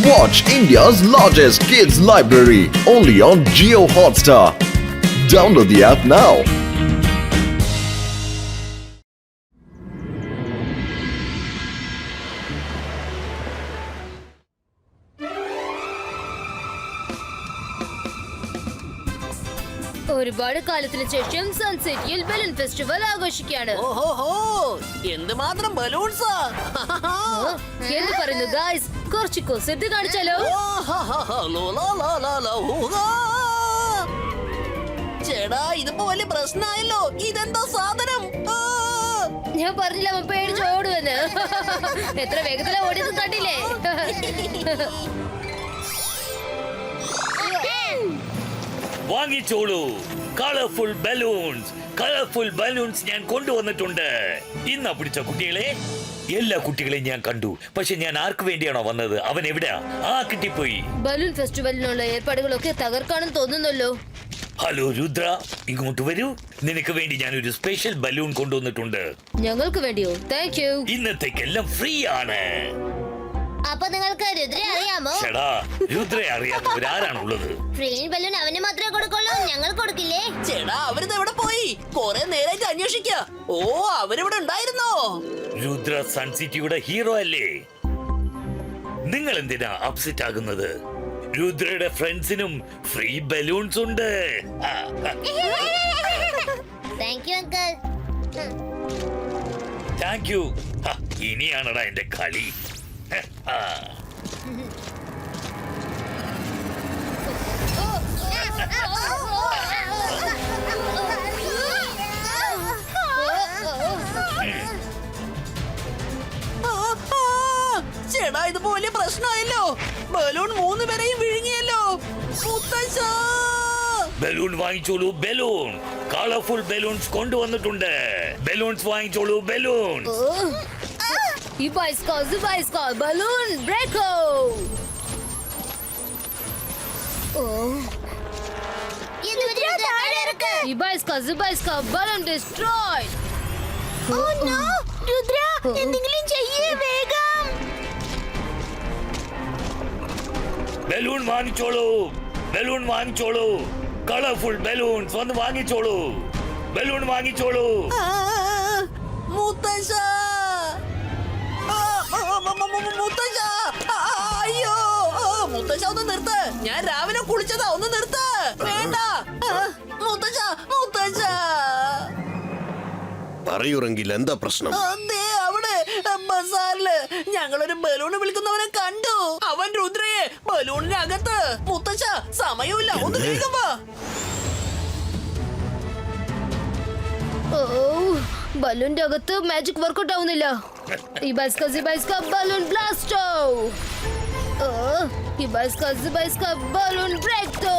Watch India's largest kids library only on Jio Hotstar. Download the app now. ഒരുപാട് കാലത്തിന് ശേഷം സൺസിറ്റിയിൽ balloon festival ആഘോഷിക്കുകയാണ്. എന്തുമാത്രം ബലൂൺസാ എന്ന് പറയുന്നു ഗായ്സ്, കുറച്ച് കൊസെറ്റ് കാണിച്ചാലോ? ചേടാ ഇതിപ്പോ വലിയ പ്രശ്നമായല്ലോ. ഇതെന്താ സാധനം? ഞാൻ പറഞ്ഞില്ല അവൻ പേടിച്ച് ഓടുവെന്ന്. എത്ര വേഗത്തിലാ ഓടിയത് കണ്ടില്ലേ? വാങ്ങിച്ചോളൂ കളർഫുൾ ബലൂൺസ് ഞാൻ കൊണ്ടുവന്നിട്ടുണ്ട്. ഇന്ന് പിടിച്ച കുട്ടികളെ, എല്ലാ കുട്ടികളെയും ഞാൻ കണ്ടു. പക്ഷെ ഞാൻ ആർക്ക് വേണ്ടിയാണോ വന്നത്? അവൻ എവിടെയാ? കിട്ടിപ്പോയി. ബലൂൺ ഫെസ്റ്റിവലിനുള്ള ഏർപ്പാടുകളൊക്കെ തകർക്കാണെന്ന് തോന്നുന്നല്ലോ. ഹലോ രുദ്ര, ഇങ്ങോട്ട് വരൂ. നിനക്ക് വേണ്ടി ഞാൻ ഒരു സ്പെഷ്യൽ ബലൂൺ കൊണ്ടുവന്നിട്ടുണ്ട്. ഞങ്ങൾക്ക് വേണ്ടിയോ? Thank you. ഇന്നത്തേക്കെല്ലാം ഫ്രീ ആണ്. അപ്പൊ നിങ്ങൾക്ക് രുദ്രയെ അറിയാമോ? ചേടാ, രുദ്രയെ അറിയാത്തവരാരാണുള്ളത്? ഫ്രീ ബലൂൺ അവന് മാത്രമേ കൊടുക്കുള്ളൂ, ഞങ്ങൾ കൊടുക്കില്ലേ? ചേടാ അവരിത് എവിടെ പോയി? കൊറേ നേരമായിട്ട് അന്വേഷിക്ക. അവരിവിടെ ഉണ്ടായിരുന്നോ? രുദ്ര സൺ സിറ്റിയുടെ ഹീറോ അല്ലേ? നിങ്ങൾ എന്തിനാ അപ്സെറ്റ് ആകുന്നത്? രുദ്രയുടെ ഫ്രണ്ട്സിനും ഫ്രീ ബലൂൺസ് ഉണ്ട്. Thank you uncle. Thank you. ഇനിയാണടാ എന്റെ കളി. ചേടാ ഇതിപ്പോ വലിയ പ്രശ്നമായല്ലോ. ബലൂൺ 3 പേരെയും വിഴുങ്ങിയല്ലോ. ബലൂൺ വാങ്ങിച്ചോളൂ. ബലൂൺ കളർഫുൾ ബലൂൺസ് കൊണ്ടുവന്നിട്ടുണ്ട്. ബലൂൺസ് വാങ്ങിച്ചോളൂ. Balloons. Zubaiska balloon breako. Zubaiska balloon destroyed. Oh no, Rudra, എന്തെങ്കിലും ചെയ്യേ വേഗം. ബലൂൺ വാങ്ങിച്ചോളൂ. കളർഫുൾ ബലൂൺസ് വന്ന് വാങ്ങിച്ചോളൂ. ബലൂൺ വാങ്ങിച്ചോളൂ. മുത്തശ്ശ, അയ്യോ മുത്തശ്ശ ഒന്ന് നിർത്ത്. ഞാൻ രാവിലെ കുളിച്ചതാ. ഒന്ന് നിർത്ത്. വേണ്ട മുത്തശ്ശ. പറയൂറെങ്കിൽ എന്താ പ്രശ്നം? അതെ അവിടെ ബസാറില് ഞങ്ങളൊരു ബലൂൺ വിളിക്കുന്നവനെ കണ്ടു. അവൻ രുദ്രയെ ബലൂണിനകത്ത്. മുത്തശ്ശ സമയമില്ല, ഒന്ന് വേഗം വാ. ബലൂണിന്റെ അകത്ത് മാജിക് വർക്കൗട്ട് ആവുന്നില്ല. Zubaiska balloon blasto. Zubaiska balloon breako.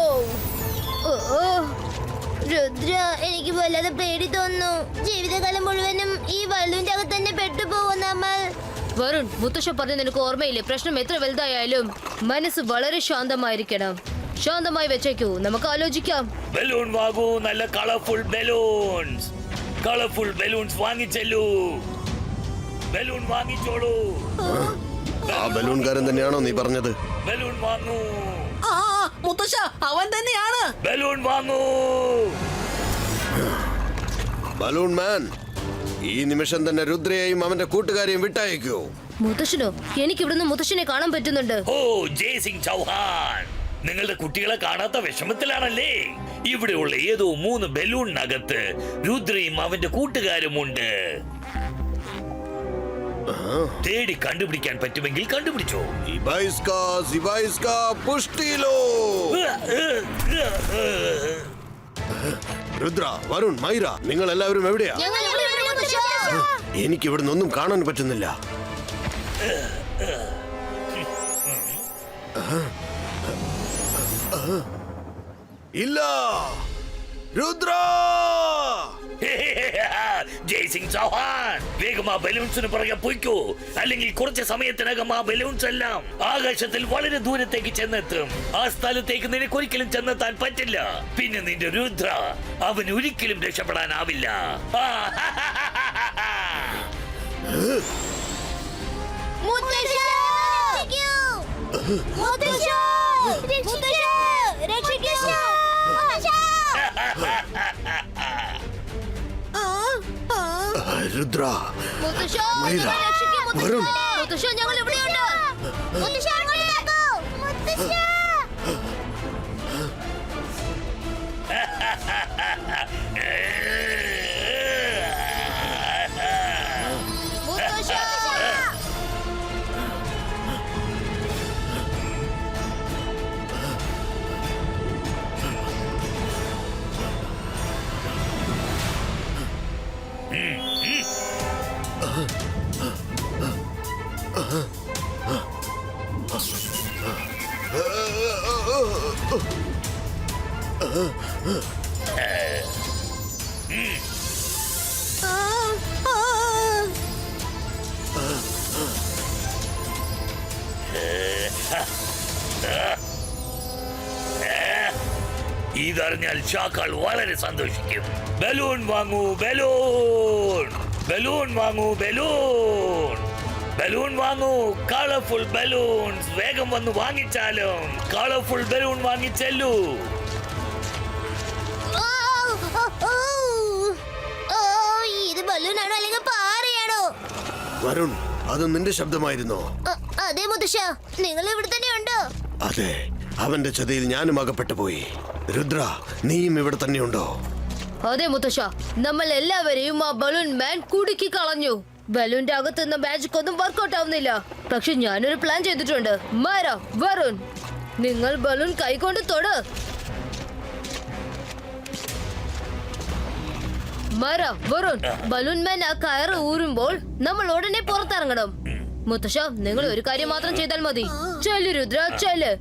Rudra, എനിക്ക് വല്ലാതെ പേടി തോന്നുന്നു. ജീവിതകാലം മുഴുവനും ഈ ബലൂണിന്റെ അകത്ത് തന്നെ പെട്ടുപോകും നമ്മൾ. വരുൺ, മുത്തശ്ശ പറഞ്ഞ നിനക്ക് ഓർമ്മയില്ലേ? പ്രശ്നം എത്ര വലുതായാലും മനസ്സ് വളരെ ശാന്തമായിരിക്കണം. ശാന്തമായി വെച്ചേക്കൂ, നമുക്ക് ആലോചിക്കാം. ബലൂൺ വാങ്ങൂ. നല്ല കളർഫുൾ ബലൂൺസ് വാങ്ങിച്ചെല്ലൂ. ബലൂൺ വാങ്ങിച്ചോളൂ. ആ ബലൂൺകാരൻ തന്നെയാണോ നീ പറഞ്ഞത്? ബലൂൺ വാങ്ങൂ. മുത്തശ്ശ അവൻ തന്നെയാണ്. ബലൂൺ വാങ്ങൂ. ബലൂൺ മാൻ, ഈ നിമിഷം തന്നെ രുദ്രയെയും അവന്റെ കൂട്ടുകാരെയും വിട്ടയക്കൂ. മുത്തശ്ശനോ? എനിക്ക് ഇവിടുന്ന് മുത്തശ്ശനെ കാണാൻ പറ്റുന്നുണ്ട്. ജയ്സിംഗ് ചൗഹാൻ, നിങ്ങളുടെ കുട്ടികളെ കാണാത്ത വിഷമത്തിലാണല്ലേ? ഇവിടെയുള്ള ഏതോ 3 ബലൂണിനകത്ത് രുദ്രയും അവന്റെ കൂട്ടുകാരുമുണ്ട്. തേടി കണ്ടുപിടിക്കാൻ പറ്റുമെങ്കിൽ കണ്ടുപിടിച്ചോ. രുദ്ര, വരുൺ, മൈര, നിങ്ങൾ എല്ലാവരും എവിടെയാ? എനിക്ക് ഇവിടുന്ന് ഒന്നും കാണാൻ പറ്റുന്നില്ല. ഇല്ല രുദ്ര. ജയ്സിംഗ് ചൗഹാൻ, വേഗം ആ ബലൂൺസിന് പുറകെ പോയിക്കോ. അല്ലെങ്കിൽ കുറച്ച് സമയത്തിനകം ആ ബലൂൺസ് എല്ലാം ആകാശത്തിൽ വളരെ ദൂരത്തേക്ക് ചെന്നെത്തും. ആ സ്ഥലത്തേക്ക് നിനക്ക് ഒരിക്കലും ചെന്നെത്താൻ പറ്റില്ല. പിന്നെ നിന്റെ രുദ്ര, അവൻ ഒരിക്കലും രക്ഷപ്പെടാനാവില്ല. മുത്തശ്ശ, രക്ഷിക്കൂ, രക്ഷിക്കൂ. മുത്തശ്ശ. രുദ്ര മുത്തശ്ശ, മൈര, ഞങ്ങളെ രക്ഷിക്കൂ, മുത്തശ്ശ. വരുൺ. മുത്തശ്ശ, ഞങ്ങൾ ഇവിടെയുണ്ട്. മുത്തശ്ശ, അങ്ങോട്ട് നോക്കൂ. മുത്തശ്ശ. മുത്തശ്ശ. ഇതറിഞ്ഞാൽ ഷാക്കാൾ വളരെ സന്തോഷിക്കും. ബലൂൺ വാങ്ങൂ, ബലൂൺ. ബലൂൺ വാങ്ങൂ, ബലൂൺ. ബലൂൺ വാങ്ങൂ, കളർഫുൾ ബലൂൺസ്. വേഗം വന്ന് വാങ്ങിച്ചാലും കളർഫുൾ ബലൂൺ വാങ്ങിച്ചെല്ലൂ. ഇത് ബലൂണാണോ അല്ലെങ്കിൽ പാറയാണോ? വരുൺ, അത് നിന്റെ ശബ്ദമായിരുന്നോ? അതെ മുത്തശ്ശ, നിങ്ങൾ ഇവിടെ തന്നെ ഉണ്ടോ? അതെ, അവന്റെ ചതിയിൽ ഞാനും അകപ്പെട്ടു പോയി. രുദ്ര, നീയും ഇവിടെ തന്നെയുണ്ടോ? അതെ മുത്തശ്ശ, നമ്മൾ എല്ലാവരെയും ആ ബലൂൺ മാൻ കുടുക്കി കളഞ്ഞു. ബലൂണിന്റെ അകത്തുനിന്ന് മാജിക് ഒന്നും വർക്കൗട്ട് ആവുന്നില്ല. പക്ഷെ ഞാനൊരു പ്ലാൻ ചെയ്തിട്ടുണ്ട്. മൈര, വരുൺ, നിങ്ങൾ ബലൂൺ കൈകൊണ്ട് തൊട്. മൈര, വരുൺ, ബലൂൺ മാൻ ആ കയറ് ഊരുമ്പോൾ നമ്മൾ ഉടനെ പുറത്തിറങ്ങണം. മുത്തശ്ശ, നിങ്ങൾ ഒരു കാര്യം മാത്രം ചെയ്താൽ മതി. ചെല്ലു രുദ്ര, ചെല്ല്.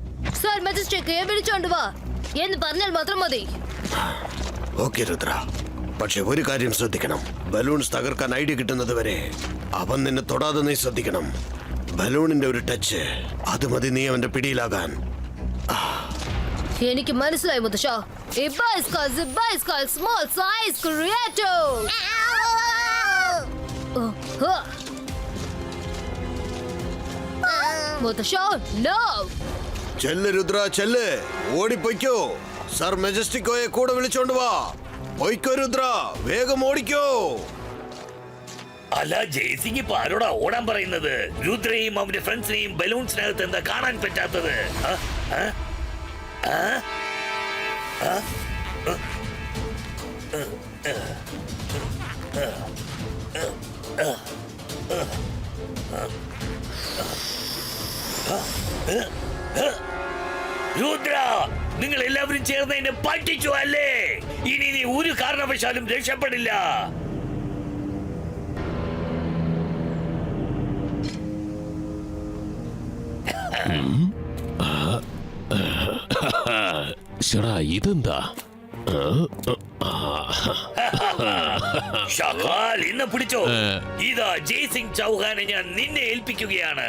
സർ മജിസ്ട്രേറ്റ് വിളിച്ചോണ്ട് വാ എന്ന് പറഞ്ഞാൽ മാത്രം മതി. ഓക്കെ രുദ്ര, പക്ഷെ ഒരു കാര്യം ശ്രദ്ധിക്കണം. ബലൂൺസ് തകർക്കാൻ ഐഡിയ കിട്ടുന്നത് വരെ അവൻ നിന്നെ തൊടാതെ നീ ശ്രദ്ധിക്കണം. ബലൂണിന്റെ ഒരു ടച്ച്, അത് മതി നീ അവന്റെ പിടിയിലാകാൻ. എനിക്ക് മനസ്സിലായി മുത്തശ്ശ. സ്മോൾ സൈസ് ക്രിയേറ്റോ. മുത്തശ്ശ, നോ. ചെല്ല് രുദ്ര, ചെല്ല്. ഓടിപ്പൊയ്ക്കോ. സർ മെജസ്റ്റിക്കോയെ കൂടെ വിളിച്ചോണ്ട് വാ. പൊയ്ക്കോ രുദ്ര, വേഗം ഓടിക്കോ. അല്ല, ജയ്സിംഗ് ഇപ്പൊ ആരോടാ ഓടാൻ പറയുന്നത്? രുദ്രയും അവന്റെ ഫ്രണ്ട്സിനെയും ബലൂൺസിനകത്ത് എന്താ കാണാൻ പറ്റാത്തത്? രുദ്ര, നിങ്ങൾ എല്ലാവരും ചേർന്ന് എന്നെ പറ്റിച്ചു അല്ലേ? ഇനി നീ ഒരു കാരണവശാലും രക്ഷപ്പെടില്ല. ശടാ, ഇതെന്താ? ഷാക്കാൽ, ഇന്ന് പിടിച്ചോ. ഇതാ ജയ്സിംഗ് ചൗഹാനെ ഞാൻ നിന്നെ ഏൽപ്പിക്കുകയാണ്.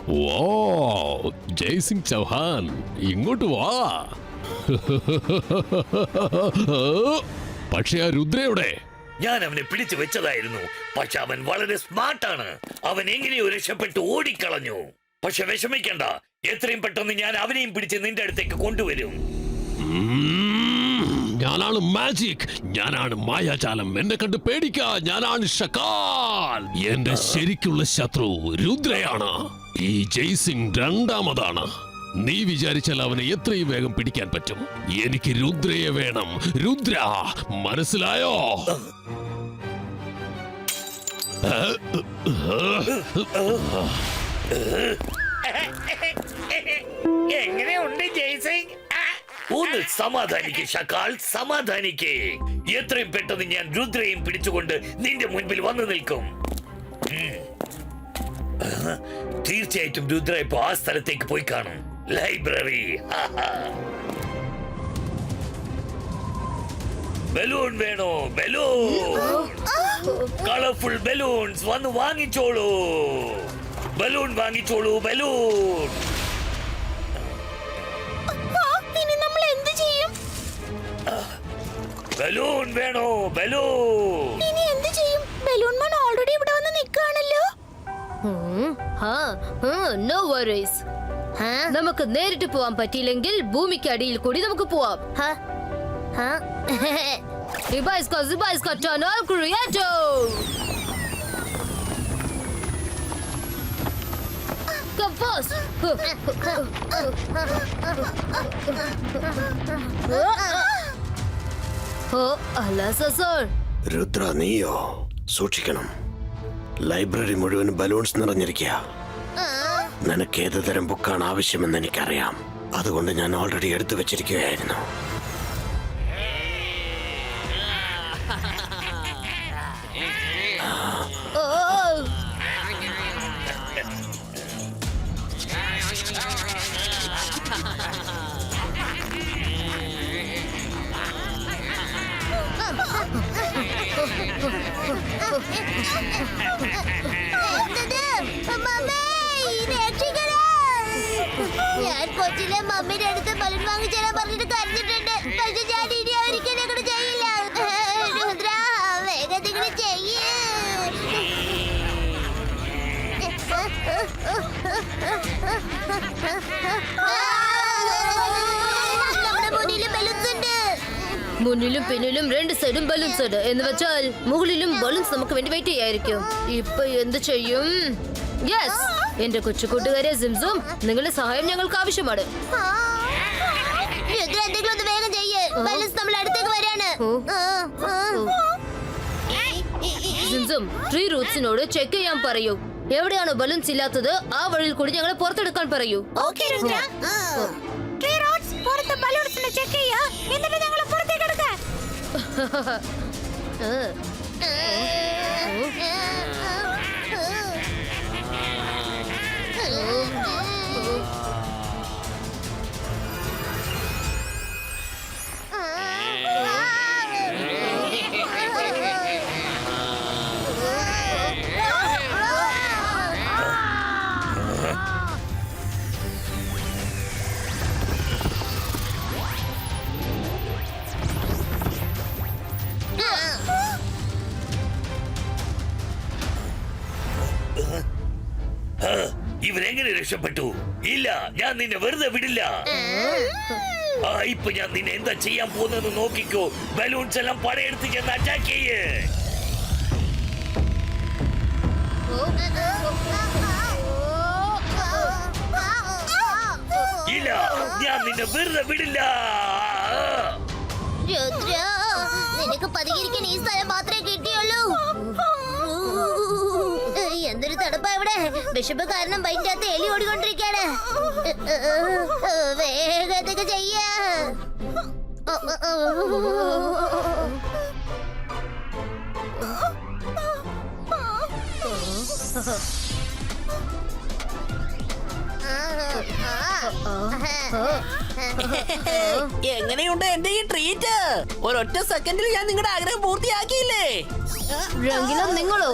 വൗ, ജയ്സിംഗ് ചൗഹാൻ, ഇങ്ങോട്ട് വാ. പക്ഷെ ആ രുദ്രയുടെ ഞാൻ അവനെ പിടിച്ചു വെച്ചതായിരുന്നു. പക്ഷെ അവൻ വളരെ സ്മാർട്ടാണ്. അവൻ എങ്ങനെയോ രക്ഷപ്പെട്ട് ഓടിക്കളഞ്ഞു. പക്ഷെ വിഷമിക്കണ്ട, എത്രയും പെട്ടെന്ന് ഞാൻ അവനെയും പിടിച്ച് നിന്റെ അടുത്തേക്ക് കൊണ്ടുവരും. ഞാനാണ് മാജിക്, ഞാനാണ് മായാജാലം. എന്നെ കണ്ട് പേടിക്ക, ഞാനാണ് ഷക്കാൽ. എന്റെ ശരിക്കുള്ള ശത്രു രുദ്രയാണ്. ഈ ജയ്സിംഗ് രണ്ടാമതാണ്. നീ വിചാരിച്ചാൽ അവനെ എത്രയും വേഗം പിടിക്കാൻ പറ്റും. എനിക്ക് രുദ്രയെ വേണം. രുദ്ര, മനസ്സിലായോ? എങ്ങനെയുണ്ട് ജയ്സിംഗ്? ഒന്ന് സമാധാനിക്ക് ഷക്കാൽ, സമാധാനിക്ക്. എത്രയും പെട്ടെന്ന് ഞാൻ രുദ്രയും പിടിച്ചുകൊണ്ട് നിന്റെ മുൻപിൽ വന്നു നിൽക്കും. തീർച്ചയായിട്ടും രുദ്ര ഇപ്പൊ ആ സ്ഥലത്തേക്ക് പോയി കാണും. ലൈബ്രറി. ബലൂൺ വേണോ? ബലൂൺ, കളർഫുൾ ബലൂൺസ് വന്ന് വാങ്ങിച്ചോളൂ. ബലൂൺ വാങ്ങിച്ചോളൂ, ബലൂൺ. ഇനി നമ്മൾ എന്ത് ചെയ്യും? ബലൂൺ വേണോ? ബലൂൺ. ഇനി എന്ത് ചെയ്യും? No worries. നമുക്ക് നേരിട്ട് പോവാൻ പറ്റിയില്ലെങ്കിൽ ഭൂമിക്ക് അടിയിൽ കൂടി നമുക്ക് പോവാം. Ibaiska tunnel creator. Come first. Sir. Rudra നീയോ സൂക്ഷിക്കണം. ലൈബ്രറി മുഴുവൻ ബലൂൺസ് നിറഞ്ഞിരിക്കുക. നിനക്ക് ഏത് തരം ബുക്കാണ് ആവശ്യമെന്ന് എനിക്കറിയാം. അതുകൊണ്ട് ഞാൻ ഓൾറെഡി എടുത്തു വെച്ചിരിക്കുകയായിരുന്നു. ഞാൻ കൊച്ചിലെ മമ്മിയുടെ അടുത്ത് ബലൂൺ വാങ്ങിച്ചാൽ പറഞ്ഞിട്ട് കരഞ്ഞിട്ടുണ്ട്. പക്ഷെ ഞാൻ ഇനി ഒരിക്കലും കൂടെ ചെയ്യില്ല. രുദ്ര വേഗത്തിൽ കൂടെ ചെയ്യ്. നമ്മുടെ മുന്നിൽ ബലൂൺസ് ഉണ്ട്. മുന്നിലും പിന്നിലും രണ്ട് സൈഡും ബലൂൺസ് ഉണ്ട്. എന്ന് വെച്ചാൽ മുകളിലും ബലൂൺസ് നമുക്ക് വേണ്ടി വെയിറ്റ് ചെയ്യായിരിക്കും. ഇപ്പൊ എന്ത് ചെയ്യും? യെസ്, എന്റെ കൊച്ചു കൂട്ടുകാരെ സിംസും, നിങ്ങളുടെ സഹായം ഞങ്ങൾക്ക് ആവശ്യമാണ്. രുദ്ര എന്തെങ്കിലും ഒന്ന് വേഗം ചെയ്യ്. ബലൂൺസ് നമ്മൾ അടുത്തേക്ക് വരാണ്. സിംസും, ട്രീ റൂട്ട്സിനോട് ചെക്ക് ചെയ്യാൻ പറയൂ. എവിടെയാണോ ബലൂൺസ് ഇല്ലാത്തത് ആ വഴിയിൽ കൂടി ഞങ്ങളെ പുറത്തെടുക്കാൻ പറയൂ. ഓക്കേ രുദ്ര. ട്രീ റോഡ്സ് പുറത്തെ ബലൂൺസിനെ ചെക്ക് ചെയ്യാ. എന്നിട്ട് ഞങ്ങൾ പുറത്തേക്ക് എടുക്കാം. ഇവരെങ്ങനെ രക്ഷപ്പെട്ടു? ഇല്ല, ഞാൻ നിന്നെ വെറുതെ വിടില്ല. ഇപ്പൊ ഞാൻ നിന്നെ എന്താ ചെയ്യാൻ പോകുന്നത് നോക്കിക്കോ. ബലൂൺസ് എല്ലാം പടയെടുത്ത് ചെന്ന് അറ്റാക്ക് ചെയ്യേ. ഇല്ല, ഞാൻ നിന്നെ വെറുതെ വിടില്ല. രുദ്ര, നിനക്ക് പതിയിരിക്കാൻ ഈ സ്ഥലം മാത്രമേ കിട്ടിയുള്ളൂ. എന്തൊരു തണുപ്പാ ഇവിടെ. വിശപ്പ് കാരണം വൈകിട്ട് എലി ഓടിക്കൊണ്ടിരിക്കാണ്. വേഗത്തൊക്കെ ചെയ്യാ. എങ്ങനെയുണ്ട് എന്റെ ഈ ട്രീറ്റ്? ഒരൊറ്റ സെക്കൻഡിൽ ഞാൻ നിങ്ങളുടെ ആഗ്രഹം പൂർത്തിയാക്കിയില്ലേ? രംഗിലും നിങ്ങളോ?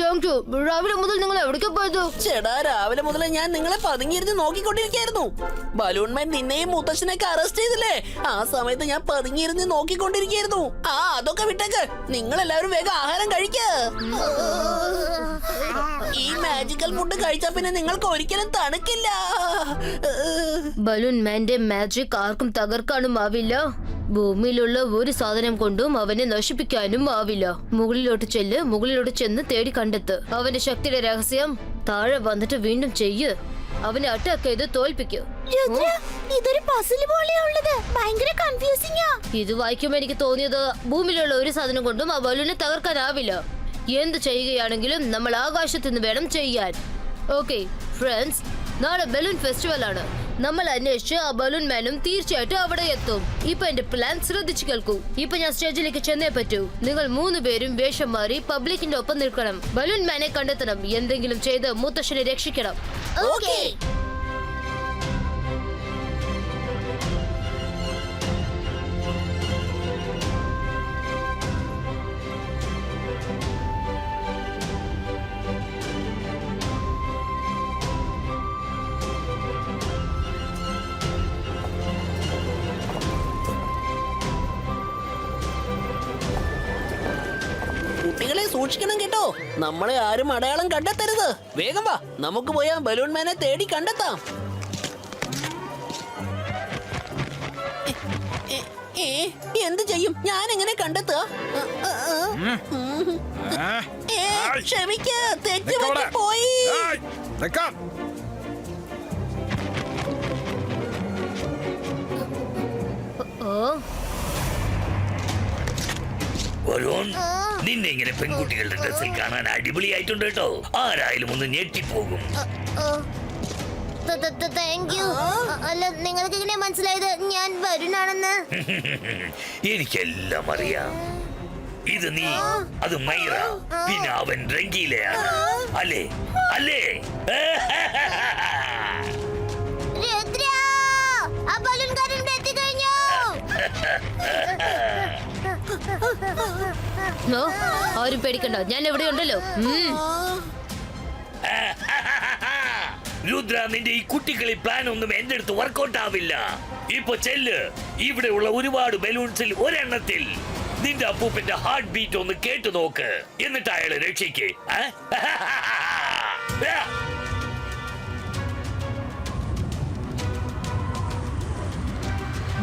Thank you. രാവിലെ മുതൽ നിങ്ങൾ എവിടേക്ക് പോയത്? ചേടാ, രാവിലെ മുതൽ ഞാൻ നിങ്ങളെ പതുങ്ങിയിരുന്ന് നോക്കിക്കൊണ്ടിരിക്കായിരുന്നു. ബലൂൺമാൻ നിന്നെയും മുത്തശ്ശനെയൊക്കെ അറസ്റ്റ് ചെയ്തില്ലേ? ആ സമയത്ത് ഞാൻ പതുങ്ങിയിരുന്ന് നോക്കിക്കൊണ്ടിരിക്കായിരുന്നു. അതൊക്കെ വിട്ടേക്ക്. നിങ്ങൾ എല്ലാവരും വേഗം ആഹാരം കഴിക്ക. ഈ മാജിക്കൽ ഫുഡ് കഴിച്ചാ പിന്നെ നിങ്ങൾക്ക് ഒരിക്കലും തണുക്കില്ല. ബലൂൺ മാന്റെ മാജിക് ആർക്കും തകർക്കാനും ആവില്ല. ഭൂമിയിലുള്ള ഒരു സാധനം കൊണ്ടും അവനെ നശിപ്പിക്കാനും ആവില്ല. മുകളിലോട്ട് ചെന്ന് തേടി കണ്ടെത്ത്. അവന്റെ ശക്തിയുടെ രഹസ്യം താഴെ വന്നിട്ട് വീണ്ടും ചെയ്യ്. അവനെ അറ്റാക്ക് ചെയ്ത് തോൽപ്പിക്കൂ. ഇതൊരു പസിൽ പോലെയുള്ളത്. ഭയങ്കര കൺഫ്യൂസിംഗാ. ഇത് വായിക്കുമ്പോ എനിക്ക് തോന്നിയത് ഭൂമിയിലുള്ള ഒരു സാധനം കൊണ്ടും ആ ബലൂണിനെ തകർക്കാനാവില്ല. എന്ത് ചെയ്യുകയാണെങ്കിലും നമ്മൾ ആകാശത്ത് നിന്ന് വേണം ചെയ്യാൻ. ഓക്കെ ഫ്രണ്ട്സ്, നാളെ ബലൂൺ ഫെസ്റ്റിവൽ ആണ്. നമ്മൾ അന്വേഷിച്ച് ആ ബലൂൺ മാനും തീർച്ചയായിട്ടും അവിടെ എത്തും. ഇപ്പൊ എന്റെ പ്ലാൻ ശ്രദ്ധിച്ചു കേൾക്കൂ. ഇപ്പൊ ഞാൻ സ്റ്റേജിലേക്ക് ചെന്നേ പറ്റൂ. നിങ്ങൾ 3 പേരും വേഷം മാറി പബ്ലിക്കിന്റെ ഒപ്പം നിൽക്കണം. ബലൂൺ മാനെ കണ്ടെത്തണം. എന്തെങ്കിലും ചെയ്ത് മുത്തശ്ശനെ രക്ഷിക്കണം. ഓക്കേ. കുട്ടികളെ സൂക്ഷിക്കണം കേട്ടോ. നമ്മളെ ആരും അടയാളം കണ്ടെത്തരുത്. വേഗം വാ, നമുക്ക് പോയി ആ ബലൂൺ മാനെ തേടി കണ്ടെത്താം. എന്ത് ചെയ്യും? ഞാൻ എങ്ങനെ കണ്ടെത്തുക? ക്ഷമിക്ക, തെറ്റ് പോയി. വരുൺ, നിന്നെ ഇങ്ങനെ പെൺകുട്ടികളുടെ ഡ്രസ്സിൽ കാണാൻ അടിപൊളിയായിട്ടുണ്ട് കേട്ടോ. ആരായാലും ഒന്ന് ഞെട്ടിപ്പോകും. Thank you. അല്ല, നിങ്ങൾക്ക് എങ്ങനെ മനസ്സിലായത് ഞാൻ വരുണാണെന്ന്? എനിക്കെല്ലാം അറിയാം. ഇത് നീ, അത് മൈറ, പിന്നെ അവൻ രംഗീലയാണ്. അല്ലേ അല്ലേ? രുദ്ര, ആ ബലൂൺകാരൻ ഇവിടെ എത്തിക്കഴിഞ്ഞു. ആരും പേടിക്കണ്ട, ഞാൻ എവിടെ ഉണ്ടല്ലോ. രുദ്ര, നിന്റെ ഈ കുട്ടികളി പ്ലാൻ ഒന്നും എന്റെ അടുത്ത് വർക്കൗട്ട് ആവില്ല. ഇപ്പൊ ചെല്ല്, ഇവിടെയുള്ള ഒരുപാട് ബലൂൺസിൽ ഒരെണ്ണത്തിൽ നിന്റെ അപ്പൂപ്പന്റെ ഹാർട്ട് ബീറ്റ് ഒന്ന് കേട്ടു നോക്ക്. എന്നിട്ട് അയാളെ രക്ഷിക്ക്.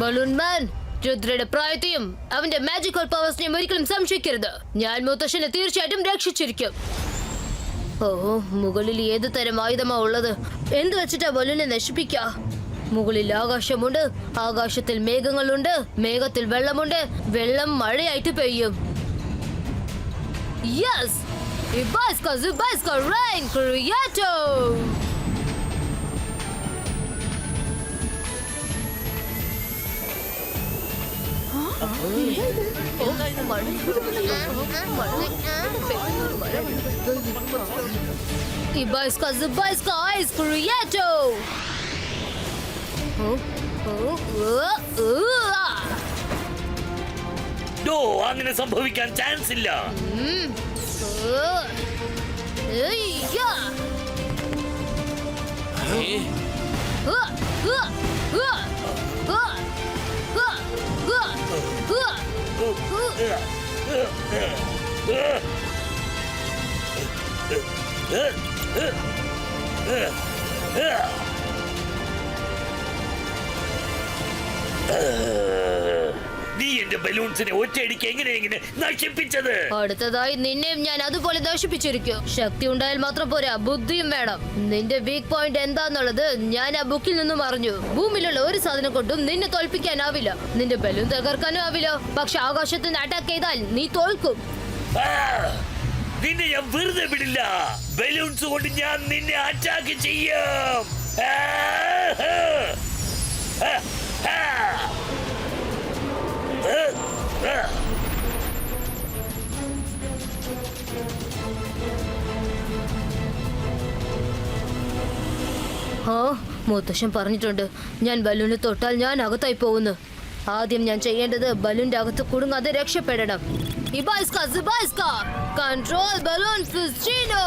ബലൂൺ മാൻ, രുദ്രയുടെ പ്രായത്തെയും അവന്റെ മാജിക്കൽ പവേഴ്സിനെയും ഒരിക്കലും സംശയിക്കരുത്. ഞാൻ മുത്തശ്ശനെ തീർച്ചയായിട്ടും രക്ഷിച്ചിരിക്കും. ഓ, മുകളിൽ ഏത് തരം ആയുധമാ ഉള്ളത്? എന്ത് വെച്ചിട്ടാ ബലൂനെ നശിപ്പിക്ക? മുകളിൽ ആകാശമുണ്ട്, ആകാശത്തിൽ മേഘങ്ങളുണ്ട്, മേഘത്തിൽ വെള്ളമുണ്ട്, വെള്ളം മഴയായിട്ട് പെയ്യും. Yes, Ibaiska Rain Creator. Ibaiska Ice Creator. അങ്ങനെ സംഭവിക്കാൻ ചാൻസ് ഇല്ല. നീ എന്റെ ബലൂൺസിനെ ഒറ്റയടിക്ക് എങ്ങനെ നശിപ്പിച്ചത്? അടുത്തതായി നിന്നെയും ഞാൻ അതുപോലെ നശിപ്പിച്ചിരിക്കും. ശക്തി ഉണ്ടായാൽ മാത്രം പോരാ, ബുദ്ധിയും വേണം. നിന്റെ വീക്ക് പോയിന്റ് എന്താന്നുള്ളത് ഞാൻ ആ ബുക്കിൽ നിന്നും അറിഞ്ഞു. ഭൂമിയിലുള്ള ഒരു സാധനം കൊണ്ടും നിന്നെ തോൽപ്പിക്കാനാവില്ല. നിന്റെ ബലൂൺ തകർക്കാനും ആവില്ല. പക്ഷെ ആകാശത്ത് നിന്ന് അറ്റാക്ക് ചെയ്താൽ നീ തോൽക്കും. നിന്നെ ഞാൻ വെറുതെ വിടില്ല. ബലൂൺസ് കൊണ്ട് ഞാൻ നിന്നെ അറ്റാക്ക് ചെയ്യും. മുത്തശ്ശൻ പറഞ്ഞിട്ടുണ്ട്, ഞാൻ ബലൂണ് തൊട്ടാൽ ഞാൻ അകത്തായി പോകുന്നു. ആദ്യം ഞാൻ ചെയ്യേണ്ടത് ബലൂണിന്റെ അകത്ത് കുടുങ്ങാതെ രക്ഷപ്പെടണം. Ibaiska Control Balloon Fistino.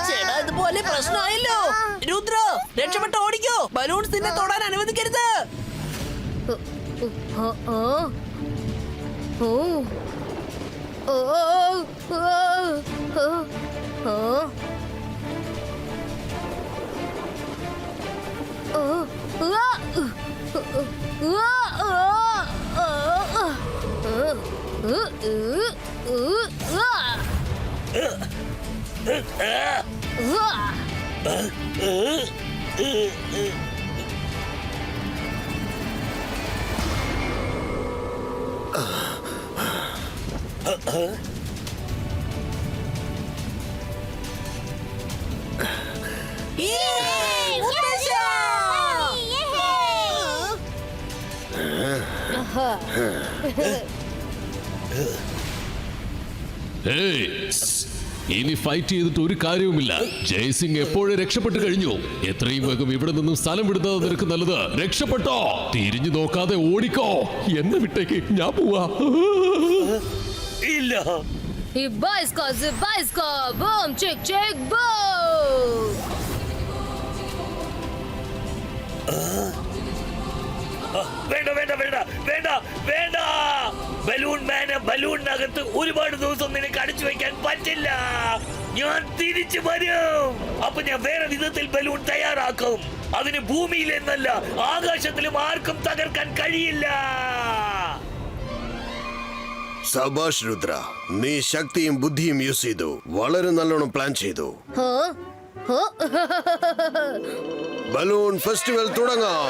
ചേട്ടാ, ഇതുപോലെ പ്രശ്നമായല്ലോ. രുദ്ര, രക്ഷപ്പെട്ട് ഓടിക്കോ. ബലൂൺസ് നിന്നെ തൊടാൻ അനുവദിക്കരുത്. ഏയ്, ഇനി ഫൈറ്റ് ചെയ്തിട്ട് ഒരു കാര്യവുമില്ല. ജയ്സിംഗ് എപ്പോഴും രക്ഷപ്പെട്ടു കഴിഞ്ഞു. എത്രയും വേഗം ഇവിടെ നിന്നും സ്ഥലം വിടുന്നത് നിനക്ക് നല്ലത്. രക്ഷപ്പെട്ടോ, തിരിഞ്ഞു നോക്കാതെ ഓടിക്കോ. എന്നെ വിട്ടേക്ക്, ഞാൻ പോവാ. ഇല്ല. ഈ ബൈസ്കോ ബൂം ചെക്ക് ചെക്ക് ബൂം. വേണ്ട വേണ്ട വേണ്ട വേണ്ട വേണ്ട. ബലൂൺ മാന് ബലൂണിനകത്ത് ഒരുപാട് ദിവസം നിനക്ക് അടിച്ചു വെക്കാൻ പറ്റില്ല. ഞാൻ തിരിച്ചു വരും. അപ്പൊ ഞാൻ വേറെ വിധത്തിൽ ബലൂൺ തയ്യാറാക്കും. അതിന് ഭൂമിയിൽ എന്നല്ല ആകാശത്തിലും ആർക്കും തകർക്കാൻ കഴിയില്ല. സബാഷ് രുദ്ര, നീ ശക്തിയും ബുദ്ധിയും യൂസ് ചെയ്തു. വളരെ നല്ലോണം പ്ലാൻ ചെയ്തു. ഹോ ഹോ. ബലൂൺ ഫെസ്റ്റിവൽ തുടങ്ങാം.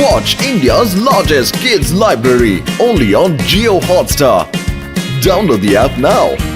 Watch India's largest kids library only on Geo Hotstar. Download the app now.